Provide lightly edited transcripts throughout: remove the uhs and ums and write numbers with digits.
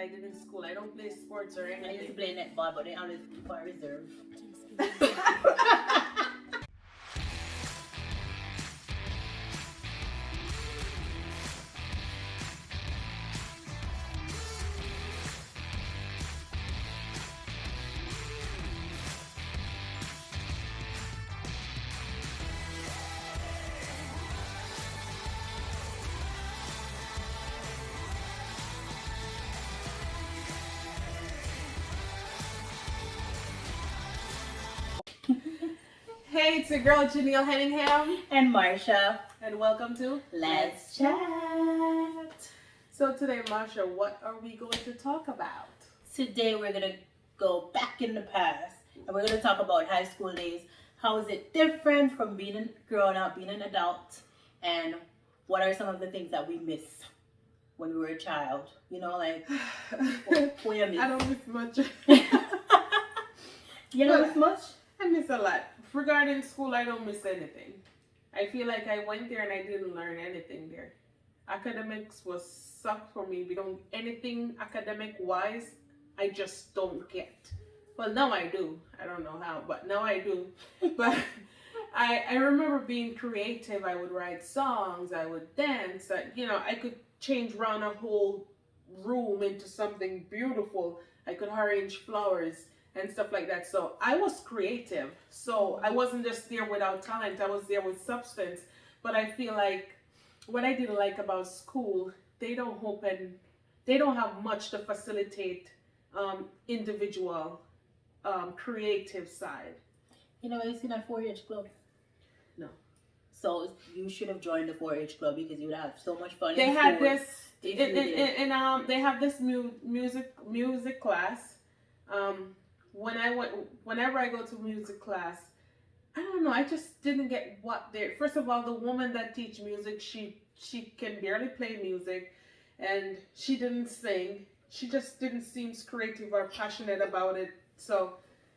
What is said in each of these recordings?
I did in school. I don't play sports or I used to anything. play netball, but they always keep for reserve. Hey, it's your girl Janelle Henningham, And Marsha, and welcome to let's chat. So today, Marsha, what are we going to talk about? Today we're gonna go back in the past and we're gonna talk about high school days. How is it different from growing up, being an adult, and what are some of the things that we miss when we were a child? You know, like what you miss? I don't miss much. You don't miss much? I miss a lot. Regarding school, I don't miss anything. I feel like I went there and I didn't learn anything there. Academics was sucked for me. We don't anything academic wise. I just don't get. Well, now I do. I don't know how, but now I do. But I remember being creative. I would write songs. I would dance. I could change around a whole room into something beautiful. I could arrange flowers and stuff like that. So I was creative. So I wasn't just there without talent. I was there with substance. But I feel like what I didn't like about school, they don't have much to facilitate individual creative side. You know, it's in a 4-H club. No. So you should have joined the 4-H club because you would have so much fun. They in had school this if you did. they have this music class. Whenever I go to music class, I don't know, I just didn't get what they first of all, the woman that teach music, she can barely play music, and she didn't sing. She just didn't seem creative or passionate about it. So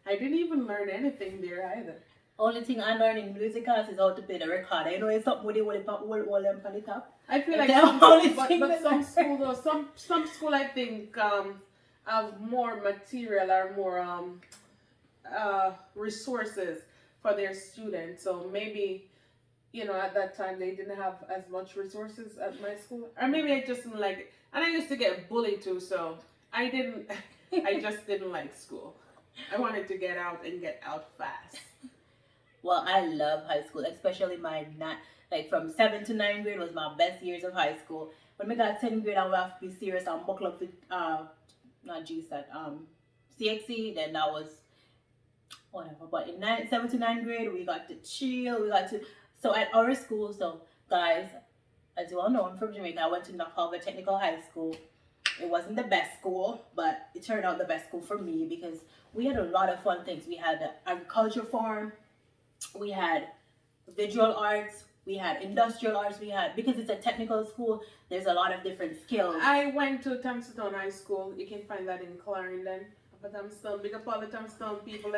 I didn't even learn anything there either. Only thing I learned in music class is how to play the record. You know, it's something with the whole them on the top. I feel like some school though, some school I think have more material or more resources for their students. So maybe, at that time they didn't have as much resources at my school. Or maybe I just didn't like it. And I used to get bullied too, so I just didn't like school. I wanted to get out and get out fast. Well, I love high school, especially from 7th to 9th grade was my best years of high school. When we got 10th grade, I would have to be serious and buckle up with not GSAT, CXC, then that was whatever. But in 7th to 9th grade, we got to chill, so at our school, so guys, as you all know, I'm from Jamaica. I went to Harvard Technical High School. It wasn't the best school, but it turned out the best school for me because we had a lot of fun things. We had the agriculture farm, we had visual arts, we had industrial arts, because it's a technical school, there's a lot of different skills. I went to Thompson High School. You can find that in Clarendon. Upper Thompson, big up all the Thompson people.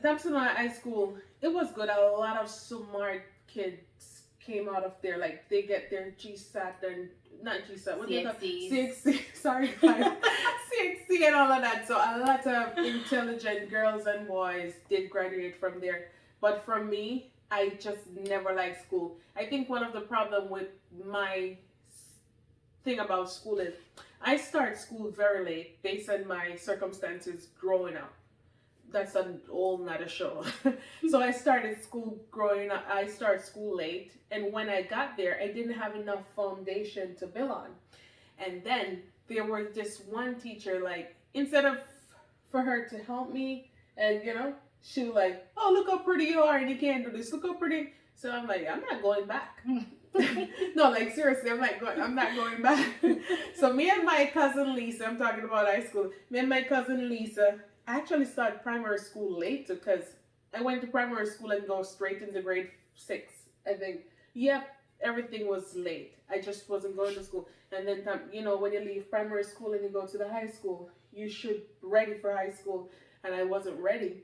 Thompson High School, it was good. A lot of smart kids came out of there. Like, they get their GSAT and not GSAT, what do you call it? CXC, sorry guys. CXC and all of that. So a lot of intelligent girls and boys did graduate from there. But for me, I just never liked school. I think one of the problem with my thing about school is I start school very late based on my circumstances growing up. That's an all nother show. So I started school late, and when I got there, I didn't have enough foundation to build on. And then there was this one teacher, like, instead of for her to help me, and she was like, oh, look how pretty you are and you can't do this, look how pretty. So I'm like, I'm not going back. No, like, seriously, I'm not going back. So me and my cousin Lisa, I'm talking about high school, me and my cousin Lisa, I actually started primary school late because I went to primary school and go straight into grade 6. I think, everything was late. I just wasn't going to school. And then, when you leave primary school and you go to the high school, you should be ready for high school. And I wasn't ready.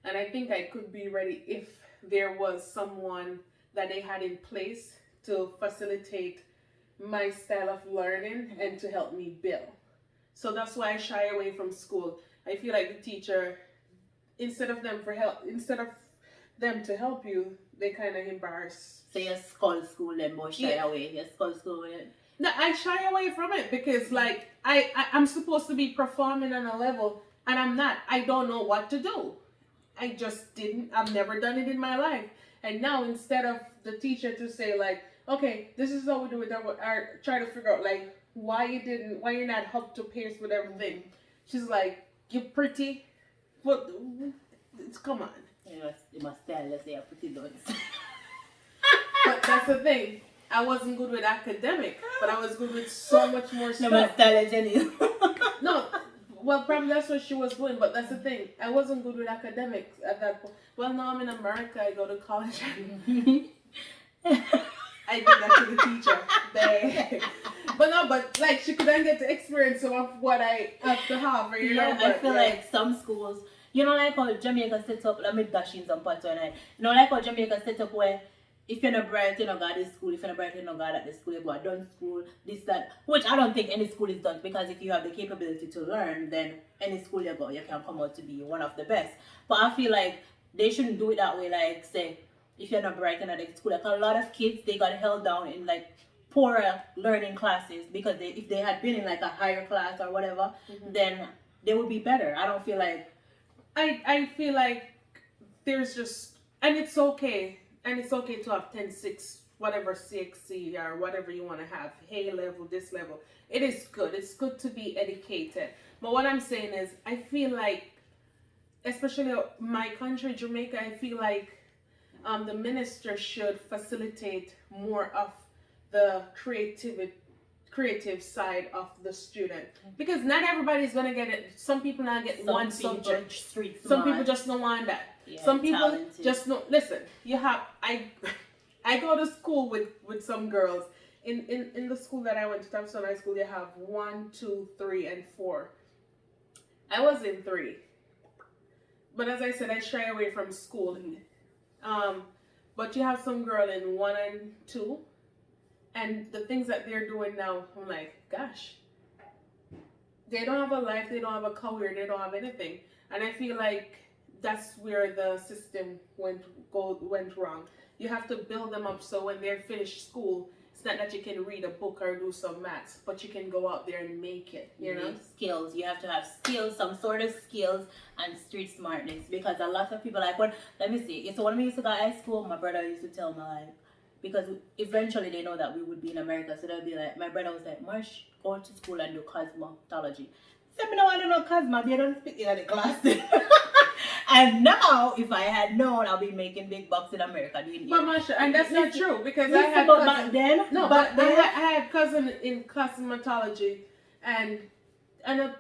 And I think I could be ready if there was someone that they had in place to facilitate my style of learning and to help me build. So that's why I shy away from school. I feel like the teacher, instead of them to help you, they kind of embarrass. So you skull school then, but shy Yeah. away. You skull school with it. No, I shy away from it because like I'm supposed to be performing on a level and I'm not. I don't know what to do. I just didn't. I've never done it in my life. And now instead of the teacher to say like, okay, this is how we do it, I try to figure out like why you're not up to pace with everything. She's like, you're pretty, but come on. You must tell us they are pretty dunce. But that's the thing. I wasn't good with academic, but I was good with so much more You stuff. must tell us, Jenny. No, well, probably that's what she was doing, but that's the thing. I wasn't good with academics at that point. Well, now I'm in America. I go to college. I did that to the teacher. But like she couldn't get to experience some of what I have to have. You know, I feel like some schools, like how Jamaica set up, let me dash in some parts when like how Jamaica set up where if you're not bright, you don't go to this school. If you're not bright, you don't go at this school. You go done school, this, that. Which I don't think any school is done because if you have the capability to learn, then any school you go, you can come out to be one of the best. But I feel like they shouldn't do it that way. Like, say, if you're not bright in the school, like a lot of kids, they got held down in like poorer learning classes because if they had been in like a higher class or whatever, then they would be better. I don't feel like... I feel like there's just... And it's okay. And it's okay to have 10-6, whatever CXC or whatever you want to have. A level, this level. It is good. It's good to be educated. But what I'm saying is, I feel like, especially my country, Jamaica, I feel like the minister should facilitate more of the creative side of the student. Because not everybody's going to get it. Some people not get one subject. Some people just don't want that. Yeah, some people talented. just know. Listen, I go to school with some girls. In the school that I went to, Thompson High School, you have 1, 2, 3, and 4. I was in 3. But as I said, I shy away from school. But you have some girl in 1 and 2. And the things that they're doing now, I'm like, gosh. They don't have a life, they don't have a career, they don't have anything. And I feel like that's where the system went wrong. You have to build them up so when they're finished school, it's not that you can read a book or do some maths, but you can go out there and make it, you know? Skills. You have to have skills, some sort of skills and street smartness. Because a lot of people let me see. So when we used to go to high school, my brother used to tell me like, because eventually they know that we would be in America, so they'll be like, my brother was like, Marsh, go to school and do cosmetology. I said, I don't know cosmo, they don't speak in the class. And now, if I had known, I'll be making big bucks in America. But Marsha, and that's not true because I had back then. No, but I had cousin in cosmetology, and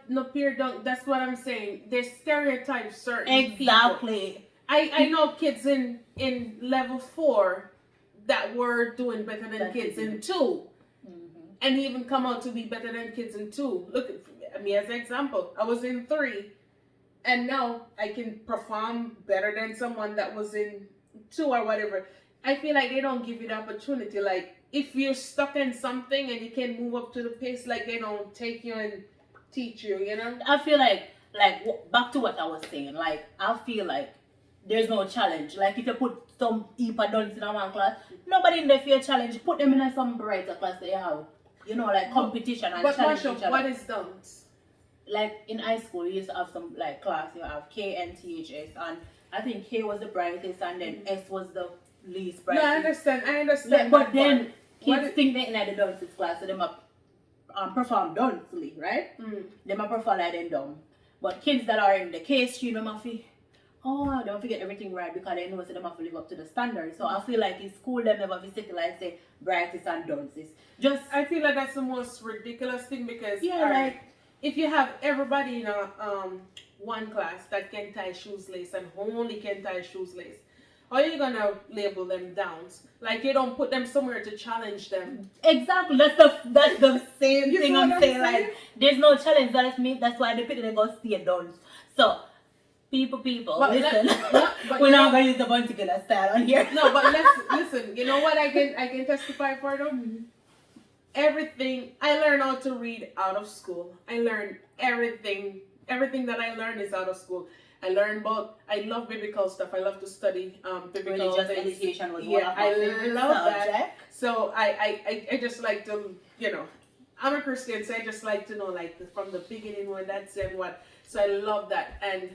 no peer don't. That's what I'm saying. They stereotype certain people. Exactly. I know kids in level 4 that were doing better than kids in 2, and even come out to be better than kids in 2. Look at me as an example. I was in 3. And now I can perform better than someone that was in 2 or whatever. I feel like they don't give you the opportunity. Like, if you're stuck in something and you can move up to the pace, like they don't take you and teach you, you know? I feel like back to what I was saying, like, I feel like there's no challenge. Like, if you put some EPA dunce in one class, nobody in there for your challenge. Put them in some brighter class that you have. You know, like competition and challenge each other. What is dunce? Like in high school, you used to have some like class. You have K and THS, and I think K was the brightest, and then S was the least brightest. No, I understand. But then kids think they're in the dances class, so they might perform dancely, right? They might perform like them dumb. But kids that are in the K stream, they might feel, they don't forget everything right because they know so they might live up to the standard. So I feel like in school, them never visit like say brightest and dances. I feel like that's the most ridiculous thing because if you have everybody in a one class that can tie shoelace and only can tie shoelace, how are you gonna label them downs? Like you don't put them somewhere to challenge them. Exactly. That's the same thing I'm saying. Like there's no challenge. That's why they put it go stay downs. So people, listen. We're not gonna use the bunch together style on here. No, but listen. You know what I can testify for them? everything. I learned how to read out of school. I learned everything. Everything that I learned is out of school. I learned about. I love biblical stuff. I love to study biblical Religious things. education was one Yeah, of my I favorite love that. subjects. So I just like to, you know, I'm a Christian, so I just like to know like from the beginning when that said what. So I love that, and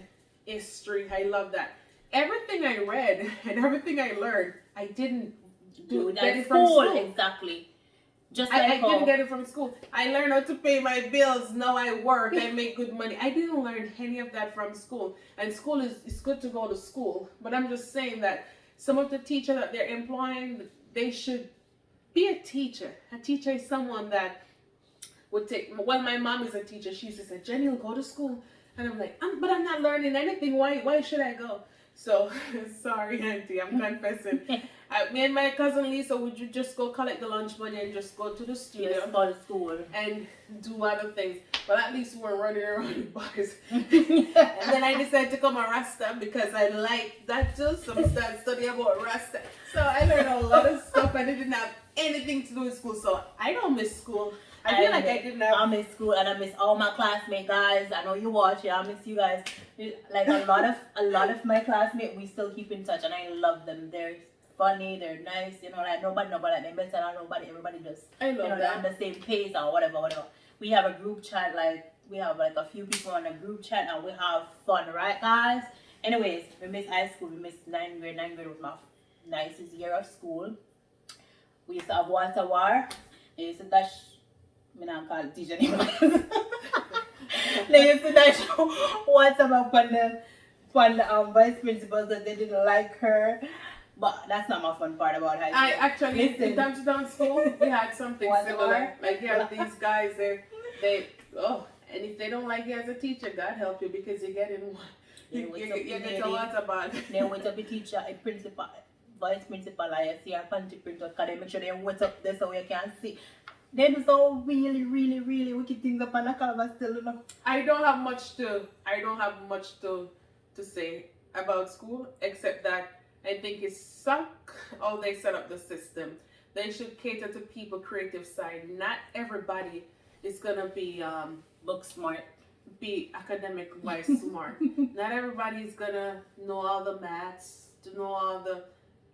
history. I love that. Everything I read and everything I learned, I didn't Dude, get at it from school, school. exactly. Just I like didn't how get it from school. I learned how to pay my bills. Now I work. I make good money. I didn't learn any of that from school. And school is it's good to go to school. But I'm just saying that some of the teachers that they're employing, they should be a teacher. A teacher is someone that would take. Well, my mom is a teacher. She used to say, Jenny, will go to school. And I'm like, but I'm not learning anything. Why should I go? So, sorry, Auntie, I'm confessing. Me and my cousin Lisa, would you just go collect the lunch money and just go to the studio just go to school. and do other things? But at least we we're running around with boys. And then I decided to come a Rasta because I like that too. So I started studying about Rasta. So I learned a lot of stuff and it didn't have anything to do with school. So I don't miss school. I feel like I didn't have. I miss school and I miss all my classmates, guys. I know you watch it. I miss you guys. Like a lot of my classmates, we still keep in touch, and I love them. They're funny. They're nice. You know, like nobody like them better than nobody. Everybody just I love they're that. on the same pace or whatever. We have a group chat. Like we have like a few people on a group chat, and we have fun, right, guys? Anyways, we miss high school. We miss 9th grade. 9th grade was my nicest year of school. We used to have water war. They used to dash. I don't call it teacher anymore. They used to dash WhatsApp up on the vice principal that they didn't like her. But that's not my fun part about high school. I actually, Listen. in downtown school, we had something What similar. war? Like, yeah, these guys, and if they don't like you as a teacher, God help you because you're getting one. You get a lot about it. They wait up the teacher, a principal, vice principal, I see a country printer, because they make sure they wait up there so you can see. They do so really, really, really wicked things up on the canvas still, you know. I don't have much to say about school except that I think it suck how they set up the system. They should cater to people creative side. Not everybody is gonna be Book smart. be academic wise smart. Not everybody is gonna know all the maths, to know all the.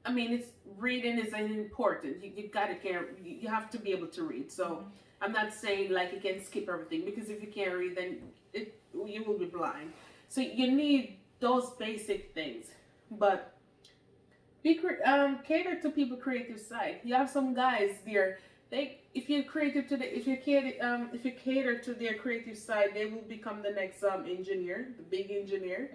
I mean, it's reading is important. You gotta care. You have to be able to read. So I'm not saying like you can skip everything because if you can't read, then you will be blind. So you need those basic things, but cater to people creative side. You have some guys there. If you cater to their creative side, they will become the next engineer, the big engineer.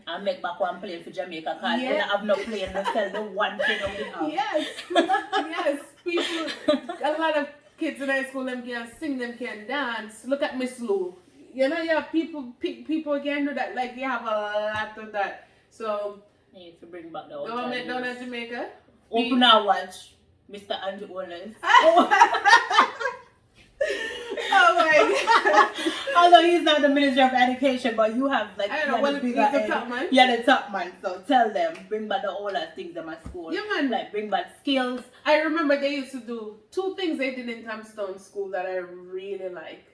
And make back one plane for Jamaica because Yeah. they don't have no plane to sell the one thing on the house. Yes, yes. People, a lot of kids in high school, them can sing, them can dance. Look at Miss Lou. You know, you have people can do that. Like you have a lot of that. So You need to bring back the old government Chinese. down at Jamaica. Open our watch, Mr. Andrew Owens. Oh my God. Although he's not the Minister of Education, but you have like I don't know, you're well, the he's bigger the head. top man. You're the top man, so tell them bring back the older things in my school. Yeah, man. Like bring back skills. I remember they used to do 2 things they did in Thompson School that I really like.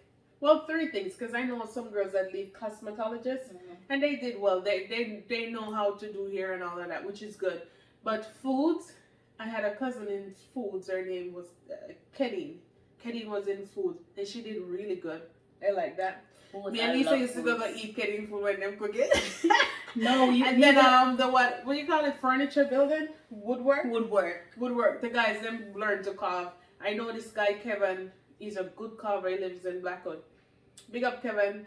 Well, 3 things, because I know some girls that leave cosmetologists, and they did well. They know how to do hair and all of that, which is good. But foods, I had a cousin in foods. Her name was Kenny. Kenny was in food, and she did really good. I like that. Foods, Me and I Lisa love used to go foods. eat Kenny food when them cooking. No, you And then what do you call it? Furniture building, woodwork. woodwork. The guys them learn to carve. I know this guy Kevin. He's a good carver. He lives in Blackwood. Big up Kevin.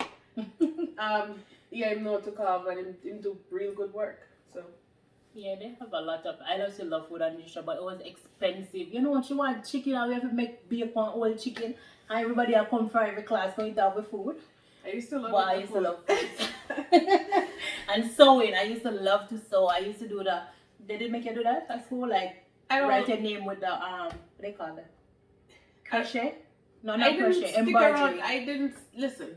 Yeah, him know to carve and him do real good work. So Yeah, they have a lot of. I also love food and nutrition, but it was expensive. You know what you want? Chicken, and we have to make bacon, old chicken, and everybody will come for every class going to have with food. I used to love. But I used to love food. And sewing, I used to love to sew. I used to do the. They didn't make you do that at school, like I don't. write your name with the what do they call it? Crochet? No, I not didn't crochet. stick around. Embroidery. I didn't listen.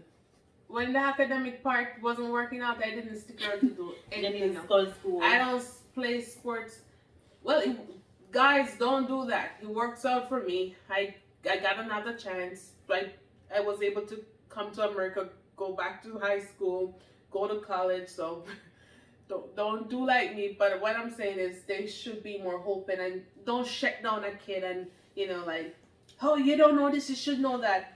When the academic part wasn't working out, I didn't stick around to do Then anything in else. school. I don't play sports. Well, guys, don't do that. It works out for me. I I got another chance. I was able to come to America, go back to high school, go to college. So don't do like me. But what I'm saying is they should be more open and don't shut down a kid and like, oh, you don't know this, you should know that.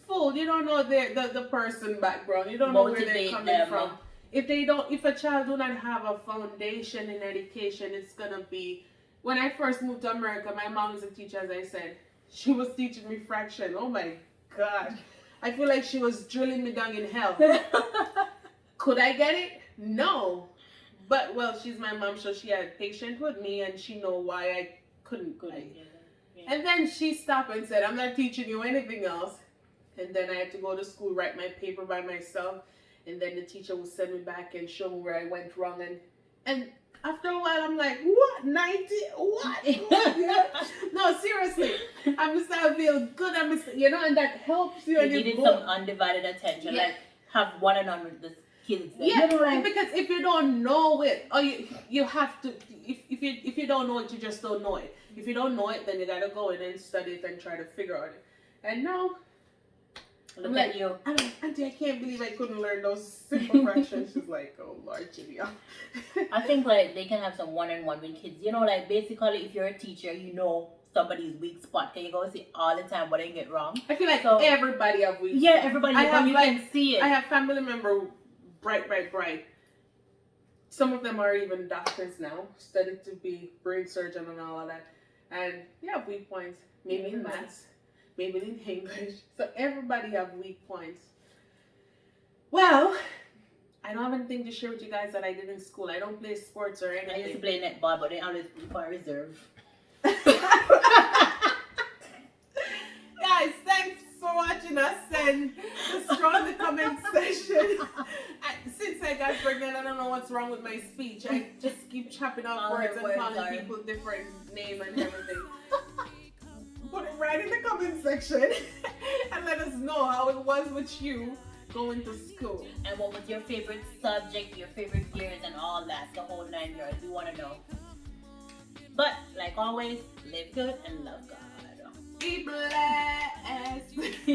Fool, you don't know the person background. You don't know where they're Motivate coming them. from. If a child do not have a foundation in education, it's gonna be. When I first moved to America, my mom was a teacher, as I said. She was teaching me fraction. Oh my God. I feel like she was drilling me down in hell. Could I get it? No. But, well, she's my mom, so she had patience with me, and she know why I couldn't. Yeah. And then she stopped and said, I'm not teaching you anything else. And then I had to go to school, write my paper by myself. And then the teacher would send me back and show me where I went wrong. And after a while, I'm like, what? 90? What? Yeah. No, seriously. I'm starting to feel good. And that helps you. You And needed go. some undivided attention. Yeah. Like, have one-on-one with the kids. Yeah, Like, because if you don't know it, or you have to, if you don't know it, you just don't know it. If you don't know it, then you gotta go in and study it and try to figure out it. And now, look at you. Auntie, I can't believe I couldn't learn those simple fractions. She's like, oh Lord, Julia. I think like they can have some one-on-one with kids. Like basically if you're a teacher, somebody's weak spot. Can you go see all the time what they get wrong? I feel like everybody have weak. Yeah, everybody. I have you can see it. I have family member bright. Some of them are even doctors now, studied to be brain surgeon and all of that. And yeah, weak points. Maybe in maths, maybe in English. So everybody have weak points. Well, I don't have anything to share with you guys that I did in school. I don't play sports or anything. I used to play netball, but they always put for reserve. Guys, thanks for watching us and destroy the comment section. Since I got pregnant, I don't know what's wrong with my speech. I just keep chopping off All words the and words calling are- people different name and everything. Put it right in the comment section and let us know how it was with you going to school. And what was your favorite subject, your favorite years, and all that, the whole 9 yards. We want to know. But like always, live good and love God. Be blessed.